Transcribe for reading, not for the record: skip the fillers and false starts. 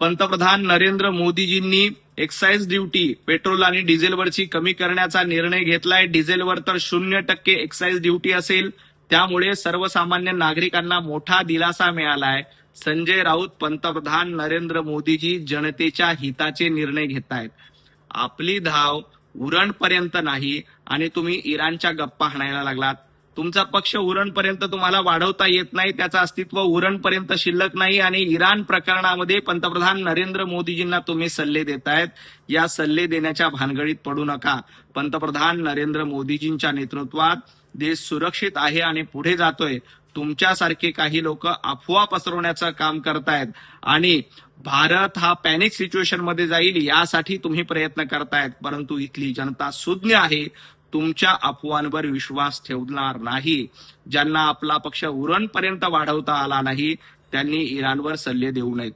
पंतप्रधान नरेंद्र मोदीजींनी excise duty petrol आणि डिझेलवरची कमी करण्याचा निर्णय घेतलाय. डिझेलवर तर 0% एक्साईज ड्युटी असेल. त्यामुळे सर्वसामान्य नागरिकांना मोठा दिलासा मिळालाय. संजय राऊत पंतप्रधान नरेंद्र मोदीजी जनतेच्या हिताचे निर्णय घेतायत. आपली धाव उरणपर्यंत नाही आणि तुम्ही इराणच्या गप्पा हाणायला लागलात. तुमचा पक्ष उरणपर्यंत तुम्हाला वाढवता येत नाही, त्याचं अस्तित्व उरणपर्यंत शिल्लक नाही आणि इराण प्रकरणामध्ये पंतप्रधान नरेंद्र मोदीजींना तुम्ही सल्ले देतायत. या सल्ले देण्याच्या भानगडीत पडू नका. पंतप्रधान नरेंद्र मोदीजींच्या नेतृत्वात देश सुरक्षित आहे आणि पुढे जातोय. तुमच्यासारखे काही लोक अफवा पसरवण्याचं काम करतायत आणि भारत हा पॅनिक सिच्युएशन मध्ये जाईल यासाठी तुम्ही प्रयत्न करतायत. परंतु इथली जनता सुज्ञ आहे, तुमच्या अफवांवर विश्वास ठेवणार नाही. ज्यांना आपला पक्ष उरणपर्यंत वाढवता आला नाही त्यांनी इराणवर सल्ले देऊ नयेत.